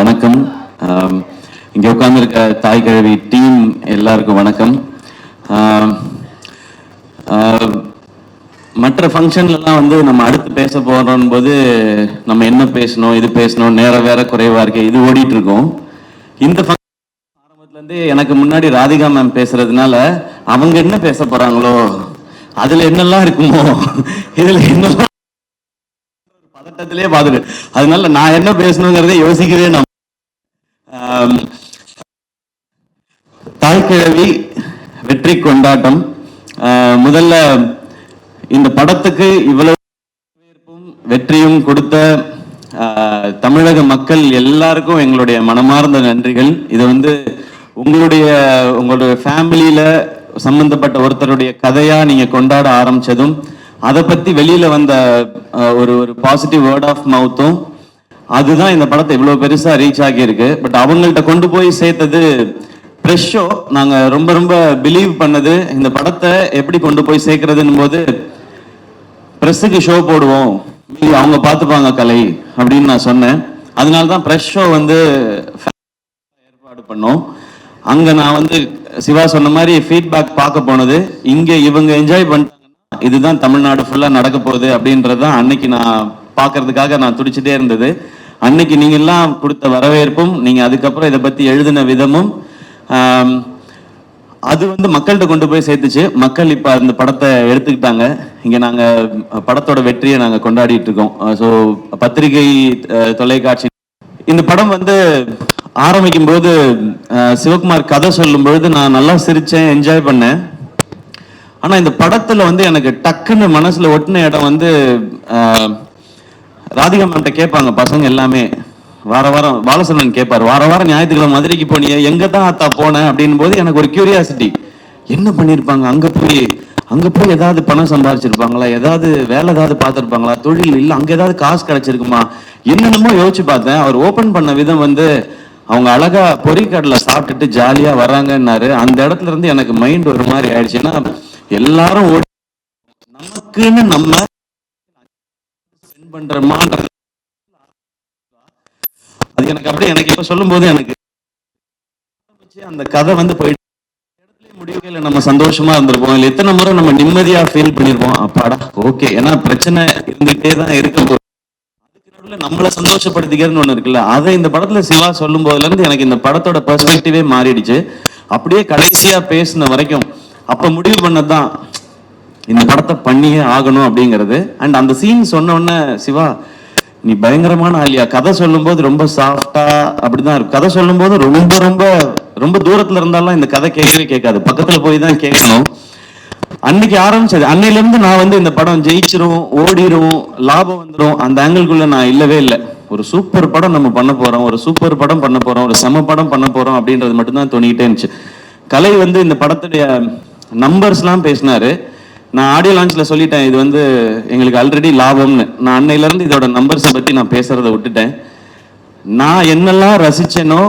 வணக்கம். இங்கே உட்கார்ந்துருக்க தாய் கிழவி டீம் எல்லாருக்கும் வணக்கம். மற்ற ஃபங்க்ஷன்லாம் வந்து நம்ம அடுத்து பேச போகிறோம் போது நம்ம என்ன பேசணும், இது பேசணும், நேரம் வேற குறைவாக இருக்கு, இது ஓடிட்டு இருக்கோம். இந்த ஃபங்க்ஷன் ஆரம்பத்துலேருந்தே எனக்கு முன்னாடி ராதிகா மேம் பேசுறதுனால அவங்க என்ன பேச போகிறாங்களோ, அதில் என்னெல்லாம் இருக்குமோ, இதில் என்னெல்லாம் பதட்டத்திலே பார்த்துட்டு, அதனால நான் என்ன பேசணுங்கிறதே யோசிக்கவே நம்ம தாய்க்கிழவி வெற்றி கொண்டாட்டம். முதல்ல இந்த படத்துக்கு இவ்வளவு வெற்றியும் கொடுத்த தமிழக மக்கள் எல்லாருக்கும் எங்களுடைய மனமார்ந்த நன்றிகள். இது வந்து உங்களுடைய ஃபேமிலியில சம்பந்தப்பட்ட ஒருத்தருடைய கதையா நீங்க கொண்டாட ஆரம்பிச்சதும், அதை பத்தி வெளியில வந்த ஒரு பாசிட்டிவ் வேர்ட் ஆஃப் மவுத்தும், அதுதான் இந்த படத்தை இவ்வளவு பெருசா ரீச் ஆகியிருக்கு. பட் அவங்கள்ட்ட கொண்டு போய் சேர்த்தது ப்ரெஷ் ஷோ. நாங்க ரொம்ப ரொம்ப பிலீவ் பண்ணது இந்த படத்தை எப்படி கொண்டு போய் சேர்க்கறதுன்னு போது, ப்ரெஸ்ஸுக்கு ஷோ போடுவோம், அவங்க பார்த்துப்பாங்க கலை அப்படின்னு நான் சொன்னேன். அதனால தான் ப்ரெஷ் ஷோ வந்து ஏற்பாடு பண்ணோம். அங்க நான் வந்து சிவா சொன்ன மாதிரி ஃபீட்பேக் பார்க்க போனது, இங்க இவங்க என்ஜாய் பண்ணிட்டாங்கன்னா இதுதான் தமிழ்நாடு ஃபுல்லா நடக்க போகுது அப்படின்றதான் அன்னைக்கு நான் பார்க்கறதுக்காக நான் துடிச்சுட்டே இருந்தது. அன்னைக்கு நீங்க எல்லாம் கொடுத்த வரவேற்பும், நீங்க அதுக்கப்புறம் இதை பத்தி எழுதின விதமும், அது வந்து மக்கள்கிட்ட கொண்டு போய் சேர்த்துச்சு. மக்கள் இப்ப அந்த படத்தை எடுத்துக்கிட்டாங்க. இங்க நாங்க படத்தோட வெற்றியை நாங்க கொண்டாடிட்டு இருக்கோம். ஸோ பத்திரிகை, தொலைக்காட்சி, இந்த படம் வந்து ஆரம்பிக்கும் போது சிவகுமார் கதை சொல்லும் பொழுது நான் நல்லா சிரிச்சேன், என்ஜாய் பண்ணேன். ஆனா இந்த படத்துல வந்து எனக்கு டக்குன்னு மனசுல ஒட்டின இடம் வந்து, ராதிகா மேம்கிட்ட கேட்பாங்க பசங்க எல்லாமே, வார வாரம் பாலசந்திரன் கேட்பாரு, வார வாரம் ஞாயிற்றுக்கிழமை மதுரைக்கு போனியே, எங்க தான் அத்தா போனேன் அப்படின் போது எனக்கு ஒரு கியூரியாசிட்டி, என்ன பண்ணிருப்பாங்க அங்க போய் ஏதாவது பணம் சம்பாதிச்சிருப்பாங்களா, ஏதாவது வேலை ஏதாவது பார்த்துருப்பாங்களா, தொழில் இல்லை அங்க ஏதாவது காசு கிடைச்சிருக்குமா, என்னென்னமோ யோசிச்சு பார்த்தேன். அவர் ஓபன் பண்ண விதம் வந்து, அவங்க அழகா பொறிக்கடலை சாப்பிட்டுட்டு ஜாலியா வராங்கன்னாரு. அந்த இடத்துல இருந்து எனக்கு மைண்ட் ஒரு மாதிரி ஆயிடுச்சுன்னா, எல்லாரும் நமக்குன்னு நம்ம பண்றோமான்ற அது எனக்கு அப்படியே, எனக்கு இப்ப சொல்லும் போது எனக்கு அந்த கதை வந்து போயிட்டு முடிவுல நம்ம சந்தோஷமா இருந்திருப்போம். இல்லை எத்தனை முறை நம்ம நிம்மதியா ஃபீல் பண்ணிருப்போம், அப்பாடா ஓகே. ஏன்னா பிரச்சனை இருந்துகிட்டே தான் இருக்கும் போது அதுக்கு நடுவில் நம்மளை சந்தோஷப்படுத்திக்கிறதுன்னு ஒண்ணு இருக்குல்ல, அதை இந்த படத்துல சிவா சொல்லும் போதுல இருந்து எனக்கு இந்த படத்தோட பெர்ஸ்பெக்டிவே மாறிடுச்சு. அப்படியே கடைசியா பேசின வரைக்கும் அப்ப முடிவு பண்ணதான் இந்த படத்தை பண்ணியே ஆகணும் அப்படிங்கிறது. அண்ட் அந்த சீன் சொன்ன உடனே, சிவா நீ பயங்கரமான ஆலியா, கதை சொல்லும் போது ரொம்ப சாஃப்டா அப்படிதான் இருக்கும். கதை சொல்லும் போது ரொம்ப ரொம்ப ரொம்ப தூரத்துல இருந்தாலும் இந்த கதை கேட்கவே கேட்காது, பக்கத்துல போய் தான் கேட்கணும். அன்னைக்கு ஆரம்பிச்சது, அன்னையில இருந்து நான் வந்து இந்த படம் ஜெயிச்சிரும், ஓடிரும், லாபம் வந்துடும் அந்த ஆங்கிள்குள்ள நான் இல்லவே இல்லை. ஒரு சூப்பர் படம் நம்ம பண்ண போறோம், ஒரு சூப்பர் படம் பண்ண போறோம், ஒரு செம படம் பண்ண போறோம் அப்படின்றது மட்டும்தான் தோணிக்கிட்டே இருந்துச்சு. கலை வந்து இந்த படத்துடைய நம்பர்ஸ்லாம் பேசினாரு. நான் ஆடியோ லான்ச்ல சொல்லிட்டேன், இது வந்து எங்களுக்கு ஆல்ரெடி லாபம்னு. நான் அன்னையில இருந்து இதோட நம்பர்ஸை பத்தி நான் பேசுறதை விட்டுட்டேன். நான் என்னெல்லாம் ரசிச்சேனோ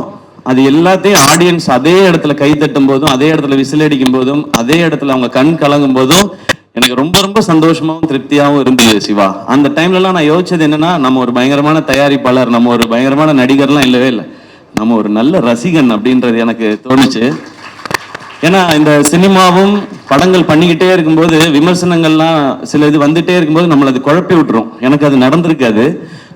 அது எல்லாத்தையும் ஆடியன்ஸ் அதே இடத்துல கை தட்டும் போதும், அதே இடத்துல விசில் அடிக்கும் போதும், அதே இடத்துல அவங்க கண் கலங்கும் போதும் எனக்கு ரொம்ப ரொம்ப சந்தோஷமாவும் திருப்தியாகவும் இருந்தது சிவா. அந்த டைம்லலாம் நான் யோசிச்சது என்னன்னா, நம்ம ஒரு பயங்கரமான தயாரிப்பாளர், நம்ம ஒரு பயங்கரமான நடிகர்லாம் இல்லவே இல்லை, நம்ம ஒரு நல்ல ரசிகன் அப்படின்றது எனக்கு தோணுச்சு. ஏன்னா இந்த சினிமாவும் படங்கள் பண்ணிக்கிட்டே இருக்கும்போது விமர்சனங்கள்லாம் சில இது வந்துட்டே இருக்கும்போது நம்மளை அது குழப்பி விட்டுரும். எனக்கு அது நடந்திருக்காது.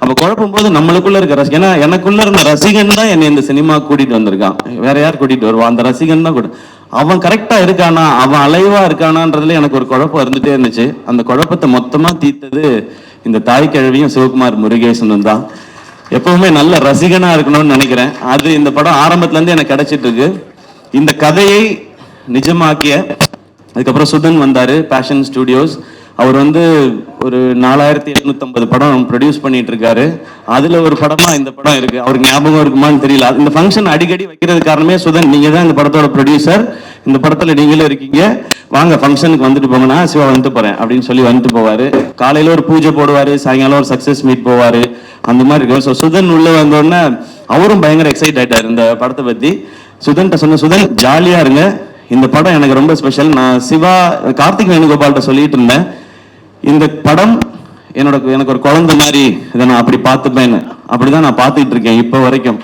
அப்ப குழப்பும் போது நம்மளுக்குள்ள இருக்க ஏன்னா எனக்குள்ள இருந்த ரசிகன் தான் என்னை இந்த சினிமா கூட்டிட்டு வந்திருக்கான், வேற யார் கூட்டிட்டு வருவான், அந்த ரசிகன் தான் கூட. அவன் கரெக்டா இருக்கானா, அவன் அலைவா இருக்கானான்றதுல எனக்கு ஒரு குழப்பம் இருந்துட்டே இருந்துச்சு. அந்த குழப்பத்தை மொத்தமா தீர்த்தது இந்த தாய் கிழவியும் சிவகுமார் முருகேசனும் தான். எப்பவுமே நல்ல ரசிகனா இருக்கணும்னு நினைக்கிறேன். அது இந்த படம் ஆரம்பத்துல இருந்து எனக்கு கிடைச்சிட்டு இருக்கு. இந்த கதையை நிஜமாக்கிய அதுக்கப்புறம் சுதன் வந்தாரு, பேஷன் ஸ்டுடியோஸ். அவர் வந்து ஒரு 4850 படம் ப்ரொடியூஸ் பண்ணிட்டு இருக்காரு. அதுல ஒரு படமா இந்த படம் இருக்கு. அவருக்கு ஞாபகம் இருக்குமான்னு தெரியல. இந்த ஃபங்க்ஷன் அடிக்கடி வைக்கிறது காரணமே சுதன், நீங்க தான் இந்த படத்தோட ப்ரொடியூசர், இந்த படத்துல நீங்களும் இருக்கீங்க, வாங்க ஃபங்க்ஷனுக்கு வந்துட்டு போங்கன்னா சிவா வந்துட்டு போறேன் அப்படின்னு சொல்லி வந்துட்டு போவாரு. காலையில ஒரு பூஜை போடுவாரு, சாயங்காலம் ஒரு சக்சஸ் மீட் போவாரு, அந்த மாதிரி இருக்கும். ஸோ சுதன் உள்ள வந்தோடனே அவரும் பயங்கர எக்ஸைட் ஆயிட்டாரு இந்த படத்தை பத்தி. சுதன்கிட்ட சொன்ன, சுதன் ஜாலியா இருங்க, இந்த படம் எனக்கு ரொம்ப ஸ்பெஷல். நான் சிவா கார்த்திக் வேணுகோபால்கிட்ட சொல்லிட்டு இருந்தேன், இந்த படம் எனக்கு ஒரு குழந்தை மாதிரி, இதை நான் அப்படி பார்த்துப்பேன்னு. அப்படிதான் நான் பார்த்துட்டு இருக்கேன் இப்போ வரைக்கும்.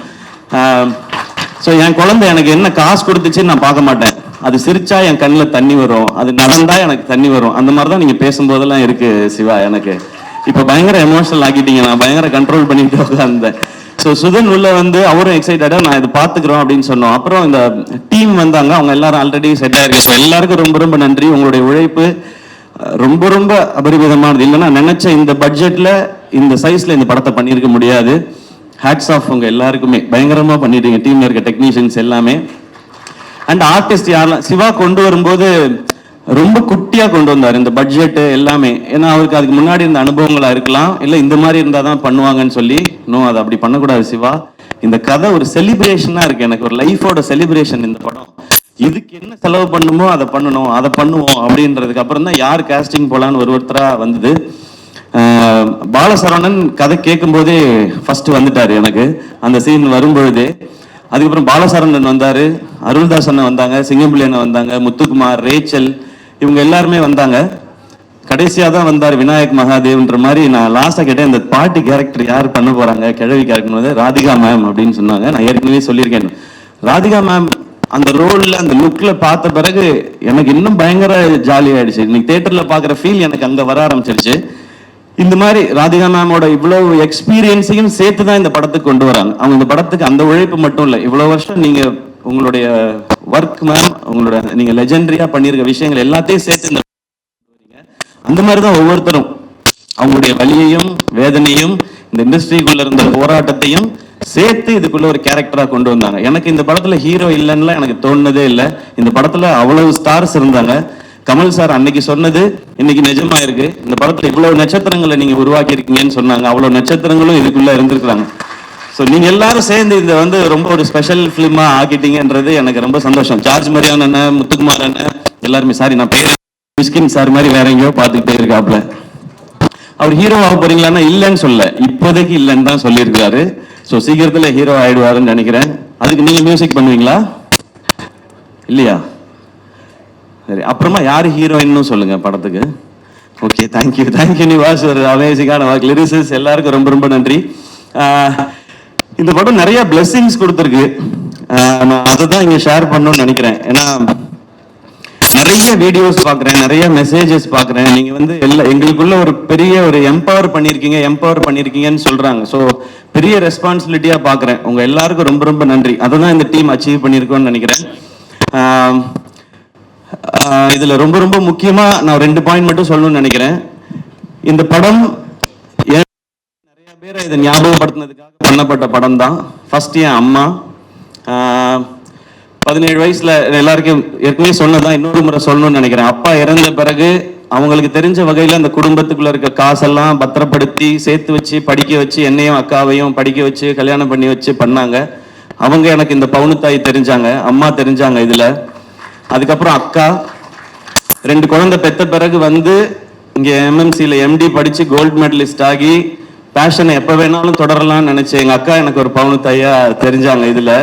ஸோ என் குழந்தை எனக்கு என்ன காசு கொடுத்துச்சுன்னு நான் பார்க்க மாட்டேன். அது சிரிச்சா என் கண்ணில் தண்ணி வரும், அது நடந்தா எனக்கு தண்ணி வரும். அந்த மாதிரி தான் நீங்க பேசும்போதெல்லாம் இருக்கு சிவா. எனக்கு இப்போ பயங்கர எமோஷனல் ஆக்கிட்டீங்க, நான் பயங்கர கண்ட்ரோல் பண்ணிட்டு உட்கார்ந்தேன். ஸோ சுதன் உள்ள வந்து அவரும் எக்ஸைட்டடா நான் இது பார்த்துக்கிறோம் அப்படின்னு சொன்னோம். அப்புறம் இந்த டீம் வந்தாங்க, அவங்க எல்லாரும் ஆல்ரெடி செட் ஆயிருக்கு. ஸோ எல்லாருக்கும் ரொம்ப ரொம்ப நன்றி. உங்களுடைய உழைப்பு ரொம்ப ரொம்ப அபரிமிதமானது. இல்லைன்னா நினைச்ச இந்த பட்ஜெட்ல இந்த சைஸ்ல இந்த படத்தை பண்ணியிருக்க முடியாது. ஹேட்ஸ் ஆஃப் உங்க எல்லாருக்குமே, பயங்கரமா பண்ணிட்டீங்க டீம்ல இருக்க டெக்னீஷியன்ஸ் எல்லாமே. அண்ட் ஆர்டிஸ்ட் யாரெல்லாம் சிவா கொண்டு வரும்போது ரொம்ப குட்டியா கொண்டு வந்தார் இந்த பட்ஜெட் எல்லாமே. ஏன்னா அவருக்கு அதுக்கு முன்னாடி இருந்த அனுபவங்களா இருக்கலாம், இல்லை இந்த மாதிரி இருந்தால் தான் பண்ணுவாங்கன்னு சொல்லி. நோ, அதை அப்படி பண்ணக்கூடாது சிவா. இந்த கதை ஒரு செலிப்ரேஷனா இருக்கு, எனக்கு ஒரு லைஃபோட செலிப்ரேஷன் இந்த படம். இதுக்கு என்ன செலவு பண்ணுமோ அதை பண்ணணும், அதை பண்ணுவோம் அப்படின்றதுக்கு அப்புறம் தான் யார் காஸ்டிங் போலான்னு ஒருத்தரா வந்தது. பாலசரவணன் கதை கேட்கும் போதே ஃபர்ஸ்ட் வந்துட்டாரு எனக்கு அந்த சீன் வரும்பொழுதே. அதுக்கப்புறம் பாலசரவணன் வந்தாரு, அருள்தாசன் வந்தாங்க, சிங்கம்பிள்ளையனை வந்தாங்க, முத்துக்குமார், ரேச்சல், இவங்க எல்லாருமே வந்தாங்க. கடைசியா தான் வந்தார் விநாயக் மகாதேவ்ன்ற மாதிரி. நான் லாஸ்டா கேட்டேன், இந்த பாட்டு கேரக்டர் யார் பண்ண போறாங்க, கிழவி கேரக்டர் வந்து ராதிகா மேம் அப்படின்னு சொன்னாங்க. நான் ஏற்கனவே சொல்லியிருக்கேன், ராதிகா மேம் அந்த ரோல்ல அந்த லுக்ல பார்த்த பிறகு எனக்கு இன்னும் பயங்கர ஜாலி ஆயிடுச்சு. இன்னைக்கு தியேட்டர்ல பாக்குற ஃபீல் எனக்கு அங்க வர ஆரம்பிச்சிருச்சு. இந்த மாதிரி ராதிகா மேமோட இவ்வளவு எக்ஸ்பீரியன்ஸையும் சேர்த்து தான் இந்த படத்துக்கு கொண்டு வராங்க. அவங்க இந்த படத்துக்கு அந்த உழைப்பு மட்டும் இல்லை, இவ்வளவு வருஷம் நீங்க உங்களுடைய ஒர்க் மேம், உங்களோட நீங்க லெஜெண்டரியா பண்ணியிருக்க விஷயங்கள் எல்லாத்தையும் சேர்த்து இந்த அந்த மாதிரிதான் ஒவ்வொருத்தரும் அவங்களுடைய வலியையும் வேதனையும் இந்த இண்டஸ்ட்ரிக்குள்ள இருந்த போராட்டத்தையும் சேர்த்து இதுக்குள்ள ஒரு கேரக்டரா கொண்டு வந்தாங்க. எனக்கு இந்த படத்துல ஹீரோ இல்லைன்னு எனக்கு தோணுனதே இல்லை. இந்த படத்துல அவ்வளவு ஸ்டார்ஸ் இருந்தாங்க. கமல் சார் அன்னைக்கு சொன்னது இன்னைக்கு நிஜமா இருக்கு. இந்த படத்துல இவ்வளவு நட்சத்திரங்களை நீங்க உருவாக்கி இருக்கீங்கன்னு சொன்னாங்க. அவ்வளவு நட்சத்திரங்களும் இதுக்குள்ள இருந்திருக்காங்க. ஸோ நீங்க எல்லாரும் சேர்ந்து இதை வந்து ரொம்ப ஒரு ஸ்பெஷல் பிலிமா ஆக்கிட்டீங்கன்றது எனக்கு ரொம்ப சந்தோஷம். ஜார்ஜ் மரியான் அண்ணன், முத்துக்குமார் அண்ணன் எல்லாருமே, சாரி நான் பேர் மிஸ்கின் சார் மாதிரி வேற எங்கேயோ பார்த்துக்கிட்டே இருக்காப்ல. அவர் ஹீரோ ஆக போறீங்களான்னா இல்லைன்னு சொல்ல, இப்போதைக்கு இல்லைன்னு தான் சொல்லியிருக்காரு. ஸோ சீக்கிரத்துல ஹீரோ ஆயிடுவாருன்னு நினைக்கிறேன். அதுக்கு நீங்க மியூசிக் பண்ணுவீங்களா இல்லையா? சரி, அப்புறமா யாரு ஹீரோயின்னு சொல்லுங்க படத்துக்கு. ஓகே, தேங்க்யூ நிவாஸ், ஒரு அமேசிங்கான ஒர்க். லிரிசிஸ்ட் எல்லாருக்கும் ரொம்ப ரொம்ப நன்றி. இந்த படம் நிறைய பிளெஸிங்ஸ் கொடுத்துருக்கு. நான் அதை தான் இங்க ஷேர் பண்ணணும்னு நினைக்கிறேன். ஏன்னா நிறைய வீடியோஸ் பார்க்குறேன், நிறைய மெசேஜஸ் பார்க்குறேன். நீங்க வந்து எங்களுக்குள்ள ஒரு பெரிய ஒரு எம்பவர் பண்ணியிருக்கீங்கன்னு சொல்றாங்க. ஸோ பெரிய ரெஸ்பான்சிபிலிட்டியா பார்க்குறேன். உங்க எல்லாருக்கும் ரொம்ப ரொம்ப நன்றி. அதை தான் இந்த டீம் அச்சீவ் பண்ணியிருக்கோன்னு நினைக்கிறேன். இதுல ரொம்ப ரொம்ப முக்கியமா நான் 2 பாயிண்ட் மட்டும் சொல்லணும்னு நினைக்கிறேன். இந்த படம் நிறைய பேரை இதை ஞாபகப்படுத்தினதுக்காக பண்ணப்பட்ட படம் தான். ஃபர்ஸ்ட் என் அம்மா 17 வயசுல எல்லாருக்கும் ஏற்கனவே சொன்னதான், இன்னொரு முறை சொல்லணும்னு நினைக்கிறேன். அப்பா இறந்த பிறகு அவங்களுக்கு தெரிஞ்ச வகையில அந்த குடும்பத்துக்குள்ள இருக்க காசெல்லாம் பத்திரப்படுத்தி சேர்த்து வச்சு படிக்க வச்சு என்னையும் அக்காவையும் படிக்க வச்சு கல்யாணம் பண்ணி வச்சு பண்ணாங்க. அவங்க எனக்கு இந்த பவுனுத்தாய் தெரிஞ்சாங்க, அம்மா தெரிஞ்சாங்க இதுல. அதுக்கப்புறம் அக்கா 2 குழந்தை பெத்த பிறகு வந்து இங்க எம்எம்சியில் எம்டி படிச்சு கோல்டு மெடலிஸ்ட் ஆகி பேஷனை எப்ப வேணாலும் தொடரலாம்னு நினைச்சேன். எங்க அக்கா எனக்கு ஒரு பவுனுத்தாயா தெரிஞ்சாங்க இதுல.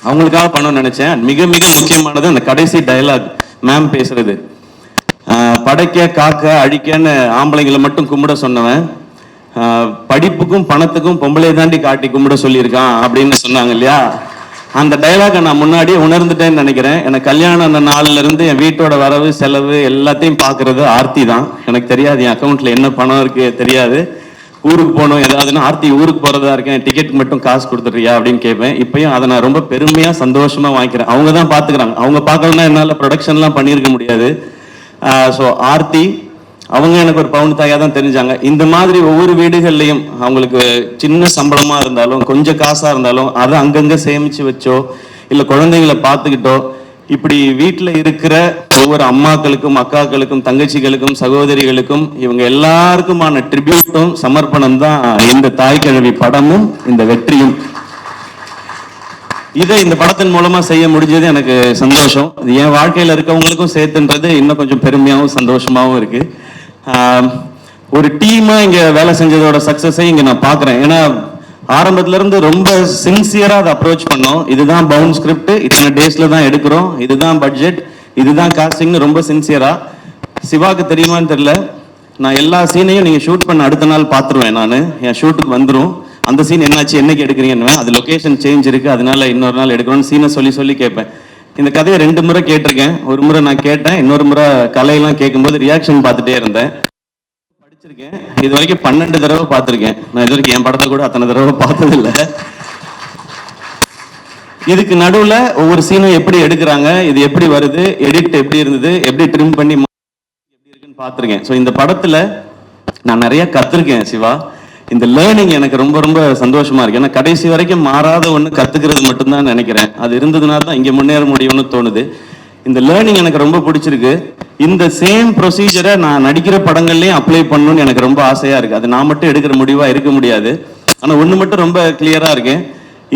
அவங்களுக்காக பண்ணணும்னு நினைச்சேன். மிக மிக முக்கியமானது அந்த கடைசி டயலாக் மேம் பேசுறது, படைக்க காக்க அழிக்கன்னு ஆம்பளைங்களை மட்டும் கும்பிட சொன்னவன் படிப்புக்கும் பணத்துக்கும் பொம்பளை தாண்டி காட்டி கும்பிட சொல்லியிருக்கான் அப்படின்னு சொன்னாங்க இல்லையா? அந்த டைலாக நான் முன்னாடியே உணர்ந்துட்டேன்னு நினைக்கிறேன். எனக்கு கல்யாணம் அந்த நாள்ல இருந்து என் வீட்டோட வரவு செலவு எல்லாத்தையும் பாக்குறது ஆர்த்தி தான். எனக்கு தெரியாது என் அக்கௌண்ட்ல என்ன பணம் இருக்கு தெரியாது. ஊருக்கு போகணும் ஏதாவதுன்னா, ஆர்த்தி ஊருக்கு போறதா இருக்கேன், டிக்கெட் மட்டும் காசு கொடுத்துட்றியா அப்படின்னு கேட்பேன். இப்பயும் அதை நான் ரொம்ப பெருமையா சந்தோஷமா வாங்கிக்கிறேன். அவங்க தான் பாத்துக்கிறாங்க. அவங்க பார்க்கலன்னா என்னால ப்ரொடக்ஷன்லாம் பண்ணியிருக்க முடியாது. ஸோ ஆர்த்தி அவங்க எனக்கு ஒரு பவுன் தாயா தான் தெரிஞ்சாங்க. இந்த மாதிரி ஒவ்வொரு வீடுகள்லையும் அவங்களுக்கு சின்ன சம்பளமா இருந்தாலும் கொஞ்சம் காசா இருந்தாலும் அதை அங்கங்க சேமிச்சு வச்சோ இல்ல குழந்தைங்களை பார்த்துக்கிட்டோ இப்படி வீட்டுல இருக்கிற ஒவ்வொரு அம்மாக்களுக்கும் அக்காக்களுக்கும் தங்கச்சிகளுக்கும் சகோதரிகளுக்கும் இவங்க எல்லாருக்குமான ட்ரிபியூட்டும் சமர்ப்பணம் தான் இந்த தாய் கிழவி படமும் இந்த வெற்றியும். இதை இந்த படத்தின் மூலமா செய்ய முடிஞ்சது எனக்கு சந்தோஷம். என் வாழ்க்கையில இருக்கவங்களுக்கும் சேர்த்துன்றது இன்னும் கொஞ்சம் பெருமையாகவும் சந்தோஷமாகவும் இருக்கு. ஒரு டீமா இங்க வேலை செஞ்சதோட சக்சஸை இங்க நான் பாக்குறேன். ஏன்னா ஆரம்பத்துல இருந்து ரொம்ப சின்சியரா அதை அப்ரோச் பண்ணோம். இதுதான் பவுண்ட் ஸ்கிரிப்ட், இத்தனை டேஸ்ல தான் எடுக்கிறோம், இதுதான் பட்ஜெட், இதுதான் காஸ்டிங்னு ரொம்ப சின்சியரா. சிவாக்கு தெரியுமான்னு தெரியல, நான் எல்லா சீனையும் நீங்க ஷூட் பண்ண அடுத்த நாள் பார்த்துருவேன். நான் என் ஷூட்டுக்கு வந்துடும். அந்த சீன் என்னாச்சு, என்னைக்கு எடுக்கிறீங்கன்னு. அது லொகேஷன் சேஞ்ச் இருக்கு, அதனால இன்னொரு நாள் எடுக்கணும்னு சீனை சொல்லி கேட்பேன். இந்த கதையை 2 முறை கேட்டிருக்கேன். ஒரு முறை நான் கேட்டேன், இன்னொரு முறை கலையெல்லாம் கேட்கும்போது ரியாக்ஷன் பார்த்துட்டே இருந்தேன். படிச்சிருக்கேன், இது வரைக்கும் 12 தடவை பார்த்துருக்கேன். நான் இது வரைக்கும் என் படத்தை கூட அத்தனை தடவை பார்த்ததில்லை. இதுக்கு நடுவில் ஒவ்வொரு சீனும் எப்படி எடுக்கிறாங்க, இது எப்படி வருது, எடிட் எப்படி இருந்தது, எப்படி ட்ரிம் பண்ணி எப்படி இருக்குன்னு பார்த்துருக்கேன். ஸோ இந்த படத்தில் நான் நிறைய கற்றுருக்கேன் சிவா. இந்த லேர்னிங் எனக்கு ரொம்ப ரொம்ப சந்தோஷமா இருக்கு. ஏன்னா கடைசி வரைக்கும் மாறாத ஒன்று கத்துக்கிறது மட்டும்தான் நினைக்கிறேன். அது இருந்ததுனால தான் இங்கே முன்னேற முடியும்னு தோணுது. இந்த லேர்னிங் எனக்கு ரொம்ப பிடிச்சிருக்கு. இந்த சேம் ப்ரொசீஜரை நான் நடிக்கிற படங்கள்லையும் அப்ளை பண்ணணும்னு எனக்கு ரொம்ப ஆசையா இருக்கு. அது நான் மட்டும் எடுக்கிற முடிவா இருக்க முடியாது. ஆனால் ஒன்று மட்டும் ரொம்ப கிளியரா இருக்கேன்,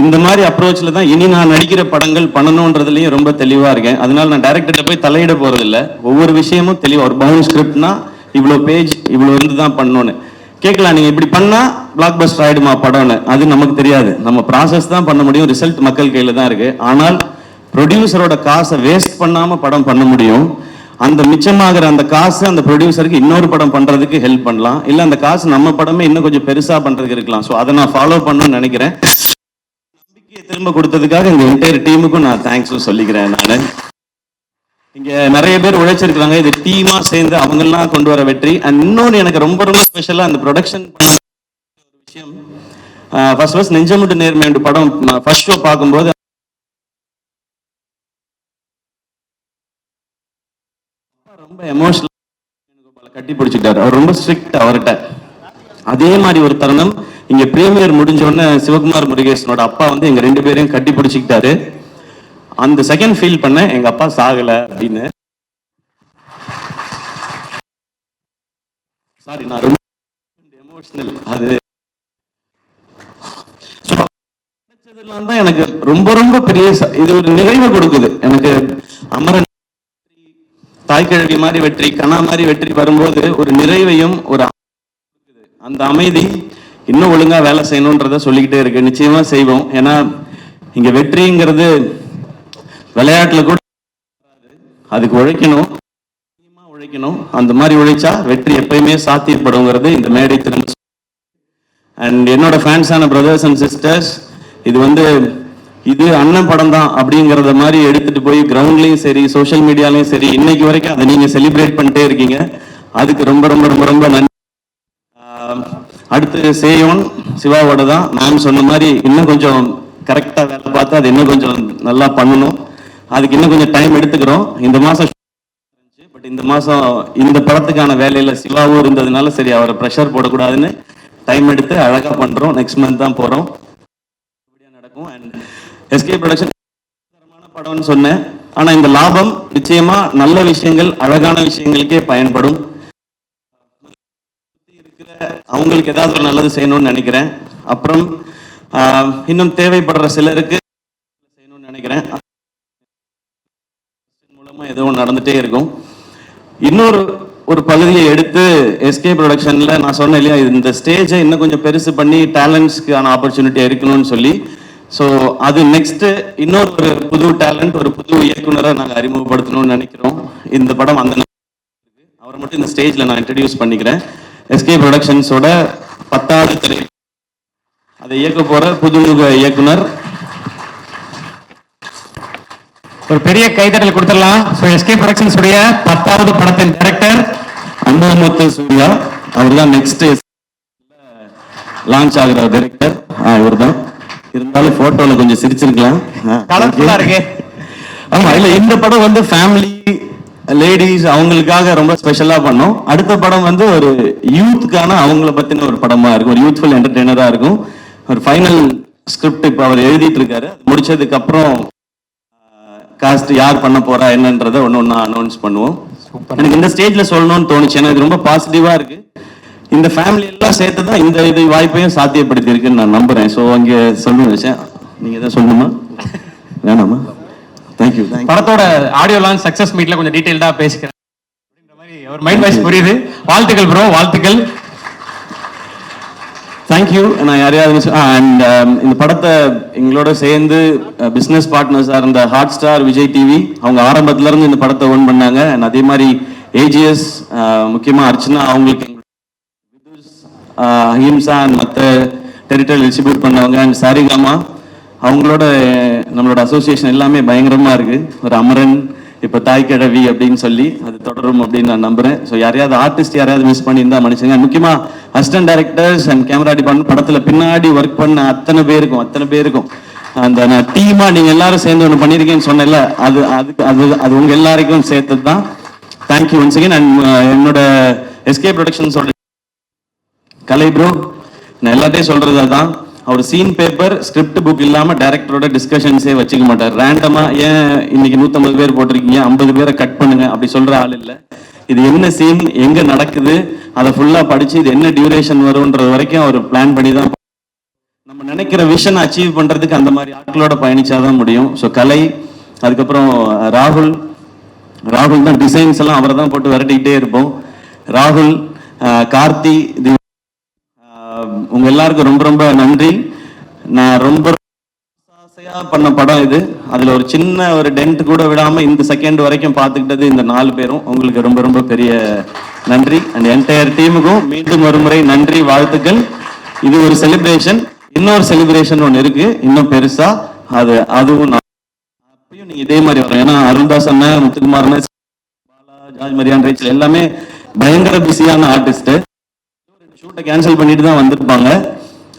இந்த மாதிரி அப்ரோச்சில் தான் இனி நான் நடிக்கிற படங்கள் பண்ணணுன்றதுலையும் ரொம்ப தெளிவாக இருக்கேன். அதனால நான் டைரக்டர்கிட்ட போய் தலையிட போறதில்லை. ஒவ்வொரு விஷயமும் தெளிவாக, ஒரு பவுண்ட் ஸ்கிரிப்ட்னா இவ்வளோ பேஜ் இவ்வளோ இருந்து தான் பண்ணணும்னு கேட்கலாம். நீங்க இப்படி பண்ணா பிளாக் பஸ்டர் ஆயிடுமா படம்னு, அது நமக்கு தெரியாது. நம்ம ப்ராசஸ் தான் பண்ண முடியும், ரிசல்ட் மக்கள் கையில தான் இருக்கு. ஆனால் ப்ரொடியூசரோட காசை வேஸ்ட் பண்ணாம படம் பண்ண முடியும். அந்த மிச்சமாகிற அந்த காசு அந்த ப்ரொடியூசருக்கு இன்னொரு படம் பண்றதுக்கு ஹெல்ப் பண்ணலாம், இல்ல அந்த காசு நம்ம படமே இன்னும் கொஞ்சம் பெருசா பண்றதுக்கு இருக்கலாம். ஸோ அதை நான் ஃபாலோ பண்ணணும்னு நினைக்கிறேன். நம்பிக்கையை திரும்ப கொடுத்ததுக்காக இந்த என்டையர் டீமுக்கும் நான் தேங்க்ஸும் சொல்லிக்கிறேன். நான் இங்க நிறைய பேர் உழைச்சிருக்காங்க, இது டீமா சேர்ந்து அவங்கெல்லாம் கொண்டு வர வெற்றி. அண்ட் இன்னொன்று எனக்கு ரொம்ப ரொம்ப ஸ்பெஷலா அந்த ப்ரொடக்ஷன் பண்ண ஒரு விஷயம், ஃபர்ஸ்ட் நெஞ்சமுட்டு நேர்மையுண்டு படம் ஃபர்ஸ்ட் ஷோ பார்க்கும்போது ரொம்ப எமோஷனல் கட்டி பிடிச்சிட்டாரு. அவர் ரொம்ப ஸ்ட்ரிக்ட் அவர்கிட்ட. அதே மாதிரி ஒரு தருணம் இங்க பிரீமியர் முடிஞ்ச உடனே சிவகுமார் முருகேசனோட அப்பா வந்து எங்க 2 பேரையும் கட்டி பிடிச்சிக்கிட்டாரு. அந்த செகண்ட் ஃபீல் பண்ண எங்க அப்பா சாகல அப்படின்னு. சாரி, நான் ரொம்ப எமோஷனல். அது தான் எனக்கு ரொம்ப ரொம்ப பெரிய இது ஒரு நிறைவை கொடுக்குது. எனக்கு அமரன் தாய்க்கிழவி மாதிரி வெற்றி, கனா மாதிரி வெற்றி வரும்போது ஒரு நிறைவையும் ஒரு அந்த அமைதி இன்னும் ஒழுங்கா வேலை செய்யணும்ன்றத சொல்லிக்கிட்டே இருக்கு. நிச்சயமா செய்வோம். ஏன்னா இங்க வெற்றிங்கிறது விளையாட்டுல கூட அதுக்கு உழைக்கணும். அந்த மாதிரி உழைச்சா வெற்றி எப்பயுமே சாத்தியப்படுங்கிறது இந்த மேடை திரும்ப. அண்ட் என்னோட ஃபேன்ஸான பிரதர்ஸ் அண்ட் சிஸ்டர்ஸ், இது அண்ணன் படம் தான் அப்படிங்கிறத மாதிரி எடுத்துட்டு போய் கிரவுண்ட்லயும் சரி சோசியல் மீடியாலையும் சரி இன்னைக்கு வரைக்கும் அதை நீங்க செலிப்ரேட் பண்ணிட்டே இருக்கீங்க. அதுக்கு ரொம்ப ரொம்ப ரொம்ப ரொம்ப நன்றி. அடுத்து சேயோன் சிவாவோட தான். நான் சொன்ன மாதிரி இன்னும் கொஞ்சம் கரெக்டா வேலை பார்த்து அது இன்னும் கொஞ்சம் நல்லா பண்ணணும். அதுக்கு இன்னும் கொஞ்சம் டைம் எடுத்துக்கிறோம். இந்த மாசம் பட் இந்த மாசம் இந்த படத்துக்கான வேலையில சிவாவும் இருந்ததுனால சரி அவரை ப்ரெஷர் போடக்கூடாதுன்னு டைம் எடுத்து அழகா பண்றோம். நெக்ஸ்ட் மந்த் தான் போறோம், நடக்கும். அண்ட் எஸ்கே ப்ரொடக்ஷன் தரமான படம்னு சொன்னேன். ஆனா இந்த லாபம் நிச்சயமா நல்ல விஷயங்கள், அழகான விஷயங்களுக்கே பயன்படும். இருக்கிற அவங்களுக்கு ஏதாவது ஒரு நல்லது செய்யணும்னு நினைக்கிறேன். அப்புறம் இன்னும் தேவைப்படுற சிலருக்கு செய்யணும்னு நினைக்கிறேன். மூலமா எதுவும் நடந்துட்டே இருக்கும். இன்னொரு பகுதியை எடுத்து எஸ்கே ப்ரொடக்ஷன்ல நான் சொன்னேன் இல்லையா, இந்த ஸ்டேஜை இன்னும் கொஞ்சம் பெருசு பண்ணி டேலண்ட்ஸ்க்கான ஆப்பர்ச்சுனிட்டி இருக்கணும்னு சொல்லி. ஸோ அது நெக்ஸ்ட் இன்னொரு புது டேலண்ட், ஒரு புது இயக்குனரை நாங்கள் அறிமுகப்படுத்தணும்னு நினைக்கிறோம். இந்த படம் அந்த அவரை மட்டும் இந்த ஸ்டேஜ்ல நான் இன்ட்ரடியூஸ் பண்ணிக்கிறேன். எஸ்கே ப்ரொடக்ஷன்ஸோட 10வது திரை அதை இயக்க போற புதுமுக இயக்குனர். ஒரு பெரிய கைதட்டல் கொடுத்துடலாம். எஸ்கே ப்ரொடக்ஷன்ஸ் உடைய 10வது படத்தின் டைரக்டர் அன்புமுத்து சூர்யா. அவர் தான் நெக்ஸ்ட் லான்ச் ஆகிற டைரக்டர். இவர் தான். இருந்தாலும் போட்டோல கொஞ்சம் சிரிச்சிருக்கலாம். ஆமா, இல்ல இந்த படம் ஃபேமிலி லேடிஸ் அவங்களுக்காக ரொம்ப ஸ்பெஷலா பண்ணோம். அடுத்த படம் ஒரு யூத்துக்கான அவங்கள பத்தின ஒரு படமா இருக்கும், ஒரு யூத்ஃபுல் என்டர்டெய்னரா இருக்கும். ஒரு ஃபைனல் ஸ்கிரிப்ட் இப்ப அவர் எழுதிட்டு இருக்காரு. முடிச்சதுக்கு அப்புறம் காஸ்ட் யார் பண்ண போறா என்னன்றத ஒண்ணு அனௌன்ஸ் பண்ணுவோம். எனக்கு இந்த ஸ்டேஜ்ல சொல்லணும்னு தோணுச்சு. ஏன்னா இது ரொம்ப பாசிட்டிவா இருக்கு. இந்த ஃபேமிலி எல்லாம் சேர்த்து தான் இந்த வாய்ப்பையும் சாத்தியப்படுத்தி இருக்குன்னு நான் நம்புறேன். ஸோ அங்கே சொல்லி வச்சேன். நீங்க எதாவது சொல்லணுமா? வேணாமா? தேங்க்யூ. படத்தோட ஆடியோ லான்ச் சக்சஸ் மீட்ல கொஞ்சம் டீடைல்டா பேசிக்கிறேன் அப்படின்ற மாதிரி ஒரு மைண்ட் வாய்ஸ் புரியுது. வாழ்த்துக்கள் ப்ரோ, வாழ்த்துக்கள். தேங்க்யூ. நான் யாரையாவது அண்ட் இந்த படத்தை எங்களோட சேர்ந்து பிஸ்னஸ் பார்ட்னர்ஸாக இருந்த ஹாட் ஸ்டார், விஜய் டிவி அவங்க ஆரம்பத்துல இருந்து இந்த படத்தை ஓன் பண்ணாங்க. அண்ட் அதே மாதிரி ஏஜிஎஸ், முக்கியமாக அர்ச்சனா அவங்களுக்கு, அஹிம்சா அண்ட் மற்ற டெரிட்டரி டிஸ்ட்ரிபியூட் பண்ணவங்க அண்ட் சாரிகாமா அவங்களோட நம்மளோட அசோசியேஷன் எல்லாமே பயங்கரமா இருக்கு. ஒரு அமரன், இப்போ தாய் கிழவி அப்படின்னு சொல்லி அது தொடரும் அப்படின்னு நான் நம்புறேன். ஸோ யாரையாவது ஆர்டிஸ்ட் யாரையாவது மிஸ் பண்ணியிருந்தா மனுஷங்க, முக்கியமா assistant directors and camera department, படத்துல பின்னாடி ஒர்க் பண்ண அத்தனை பேருக்கும் அந்த நான் டீமா நீங்க எல்லாரும் சேர்ந்து ஒன்று பண்ணிருக்கேன்னு சொன்னேன்ல, அது அதுக்கு அது அது உங்க எல்லாருக்கும் சேர்த்தது தான். Thank you once again. அண்ட் என்னோட எஸ்கே ப்ரொடக்ஷன்ஸோட கலை ப்ரோ, நான் எல்லாத்தையும் சொல்றது தான். அவர் சீன் பேப்பர் ஸ்கிரிப்ட் புக் இல்லாம டைரக்டரோட டிஸ்கஷன்ஸே வச்சுக்க மாட்டார். ரேண்டமா ஏன் இன்னைக்கு 150 பேர் போட்டிருக்கீங்க, 50 பேரை கட் பண்ணுங்க அப்படி சொல்ற ஆள் இல்லை. இது என்ன சீன், எங்க நடக்குது, அதை ஃபுல்லா படிச்சு இது என்ன டியூரேஷன் வரும்ன்றது வரைக்கும் அவர் பிளான் பண்ணி தான் நம்ம நினைக்கிற விஷன் அச்சீவ் பண்றதுக்கு அந்த மாதிரி ஆட்களோட பயணிச்சாதான் முடியும். ஸோ கலை, அதுக்கப்புறம் ராகுல் தான் டிசைன்ஸ் எல்லாம் அவரை தான் போட்டு விரட்டிக்கிட்டே இருப்போம். ராகுல், கார்த்தி, உங்க எல்லாருக்கும் ரொம்ப ரொம்ப நன்றி. நான் ரொம்ப ஆசையா பண்ண படம் இது. அதுல ஒரு சின்ன ஒரு டென்ட் கூட விடாம இந்த செகண்ட் வரைக்கும் பார்த்துக்கிட்டது இந்த 4 பேரும். உங்களுக்கு ரொம்ப ரொம்ப பெரிய நன்றி. அண்ட் என்டையர் டீமுக்கும் மீண்டும் ஒரு முறை நன்றி, வாழ்த்துக்கள். இது ஒரு செலிப்ரேஷன். இன்னொரு செலிப்ரேஷன் ஒன்று இருக்கு, இன்னும் பெருசா. அதுவும் அப்பயும் நீங்க இதே மாதிரி வரும். ஏன்னா அருள்தாஸ் அண்ணன், முத்துக்குமார் அண்ணன், ஜார்ஜ் மரியான், ரேச்சல் எல்லாமே பயங்கர பிஸியான ஆர்டிஸ்ட். ஷூட்டை கேன்சல் பண்ணிட்டு தான் வந்திருப்பாங்க.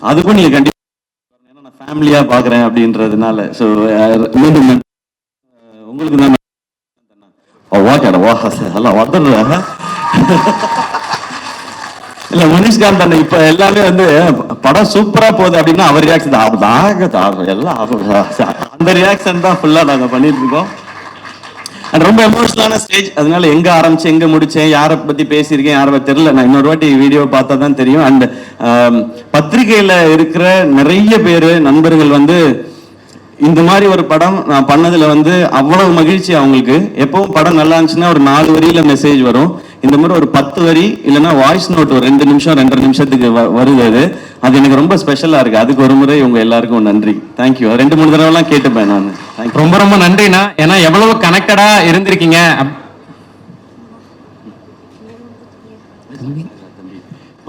அதுக்கும் நீங்க கண்டிப்பா, ஏன்னா நான் ஃபேமிலியா பாக்குறேன் அப்படின்றதுனால. ஸோ மீண்டும் உங்களுக்கு தான் இல்ல மனிஷ்காந்த் அண்ணன் இப்ப எல்லாமே வந்து படம் சூப்பரா போகுது அப்படின்னா அவர் ரியாக்ஷன் எல்லாம் அந்த ரியாக்ஷன் தான் ஃபுல்லா நாங்க பண்ணிட்டு இருக்கோம். அண்ட் ரொம்ப எமோஷனலான ஸ்டேஜ். அதனால எங்க ஆரம்பிச்சு எங்க முடிச்சேன், யாரை பத்தி பேசியிருக்கேன், யாரை பத்தி தெரியல. நான் இன்னொரு வாட்டி வீடியோ பார்த்தா தான் தெரியும். அண்ட் பத்திரிகையில இருக்கிற நிறைய பேர் நண்பர்கள் வந்து இந்த மாதிரி ஒரு படம் நான் பண்ணதுல வந்து அவ்வளவு மகிழ்ச்சி அவங்களுக்கு. எப்பவும் படம் நல்லா இருந்துச்சுன்னா ஒரு 4 வரியில மெசேஜ் வரும். இந்த மாதிரி ஒரு 10 வரி இல்லைன்னா வாய்ஸ் நோட் ஒரு 2 நிமிஷம் 2.5 நிமிஷத்துக்கு வருது. அது எனக்கு ரொம்ப ஸ்பெஷலா இருக்கு. அதுக்கு ஒரு முறை உங்க எல்லாருக்கும் நன்றி. தேங்க்யூ. 2-3 தடவைலாம் கேட்டுப்பேன் நான். ரொம்ப ரொம்ப நன்றிண்ணா. ஏன்னா எவ்வளவு கனெக்டடா இருந்திருக்கீங்க.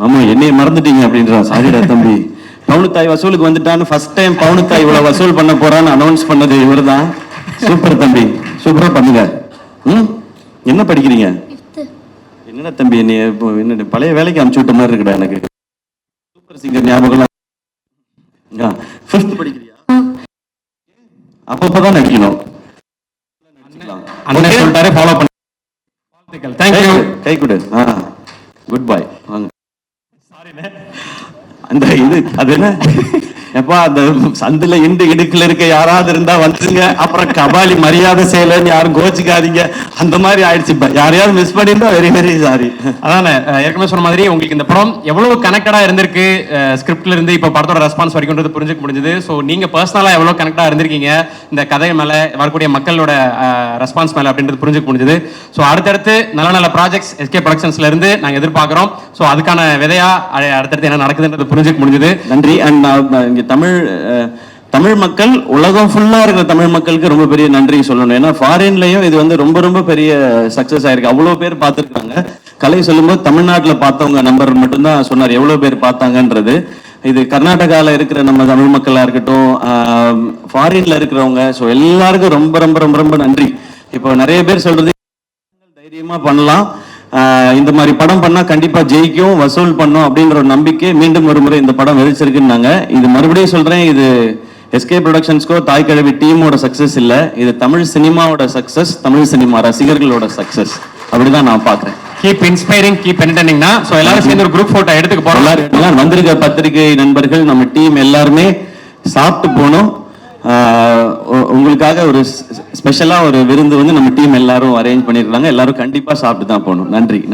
ஆமா, என்னைய மறந்துட்டீங்க அப்படின்றான். சாரிடா தம்பி. பவுனுத்தாய் வசூலுக்கு வந்துட்டான்னு ஃபர்ஸ்ட் டைம் பவுனுத்தாய் இவ்வளவு வசூல் பண்ண போறான்னு அனௌன்ஸ் பண்ணது இவர் தான். சூப்பர் தம்பி, சூப்பரா பண்ணுங்க. என்ன படிக்கிறீங்க? என்னடா தம்பி, என்ன பழைய வேலைக்கு அனுப்பிச்சு விட்ட மாதிரி இருக்குடா எனக்கு. சூப்பர் சிங்கர் ஞாபகம். 5th படிக்கிறியா? அப்பப்பதான் நடிக்கணும். அண்ணன் சொல்லிட்டாரே, ஃபாலோ பண்ணு. தேங்க்யூ. கை கொடு. குட் பாய். வாங்க. அந்த இது அது என்ன எப்பா, அந்த சந்தில இடுக்குல இருக்க யாராவது இருந்தா வந்துருங்க. அப்புறம் கபாலி மரியாதை செய்யலன்னு யாரும் கோச்சிக்காதீங்க. அந்த மாதிரி ஆயிடுச்சு. யாரையாவது மிஸ் பண்ணிருந்தா வெரி வெரி சாரி. அதானே ஏற்கனவே சொன்ன மாதிரி உங்களுக்கு இந்த படம் எவ்வளவு கனெக்டடா இருந்திருக்கு, ஸ்கிரிப்ட்ல இருந்து இப்போ படத்தோட ரெஸ்பான்ஸ் வரைக்கும் புரிஞ்சுக்க முடிஞ்சது. ஸோ நீங்க பர்சனலா எவ்வளவு கனெக்டா இருந்திருக்கீங்க இந்த கதை மேல, வரக்கூடிய மக்களோட ரெஸ்பான்ஸ் மேல அப்படின்றது புரிஞ்சுக்க முடிஞ்சது. ஸோ அடுத்தடுத்து நல்ல நல்ல ப்ராஜெக்ட்ஸ் எஸ்கே ப்ரொடக்ஷன்ஸ்ல இருந்து நாங்க எதிர்பார்க்கிறோம். ஸோ அதுக்கான விதையா அடுத்தடுத்து என்ன நடக்குதுன்றது புரிஞ்சுக்க முடிஞ்சது. நன்றி. அண்ட் தமிழ் மக்கள், உலகம் ஃபுல்லா இருக்கிற தமிழ் மக்களுக்கு ரொம்ப பெரிய நன்றி சொல்லணும். ஏன்னா ஃபாரின்லயும் இது வந்து ரொம்ப ரொம்ப பெரிய சக்சஸ் ஆயிருக்கு. அவ்வளவு பேர் பார்த்துருக்காங்க. கலை சொல்லும்போது தமிழ்நாட்டில் பார்த்தவங்க நம்பர் மட்டும்தான் சொன்னார், எவ்வளவு பேர் பார்த்தாங்கன்றது. இது கர்நாடகாவில் இருக்கிற நம்ம தமிழ் மக்களா இருக்கட்டும், ஃபாரின்ல இருக்கிறவங்க, ஸோ எல்லாருக்கும் ரொம்ப ரொம்ப ரொம்ப ரொம்ப நன்றி. இப்போ நிறைய பேர் சொல்றது தைரியமா பண்ணலாம், இந்த மாதிரி படம் பண்ணா கண்டிப்பா ஜெயிக்கும், வசூல் பண்ணும் அப்படின்ற ஒரு நம்பிக்கை மீண்டும் ஒரு முறை இந்த படம் வெளிச்சிருக்குன்னாங்க. இது மறுபடியும் சொல்றேன், இது எஸ்கே ப்ரொடக்ஷன்ஸ்க்கோ தாய் கிழவி டீமோட சக்சஸ் இல்ல, இது தமிழ் சினிமாவோட சக்சஸ், தமிழ் சினிமா ரசிகர்களோட சக்சஸ். அப்படிதான் நான் பாக்குறேன். கீப் இன்ஸ்பைரிங், கீப் என்டர்டெய்னிங்னா. சோ எல்லாரும் சேர்ந்து ஒரு குரூப் போட்டோ எடுத்துக்க போறோம். எல்லாரும் வந்திருக்க பத்திரிகை நண்பர்கள், நம்ம டீம் எல்லாருமே சாப்பிட்டு போனோம். உங்களுக்காக ஒரு ஸ்பெஷலா ஒரு விருந்து வந்து நம்ம டீம் எல்லாரும் அரேஞ்ச் பண்ணிருக்காங்க. எல்லாரும் கண்டிப்பா சாப்பிட்டு தான் போகணும். நன்றி.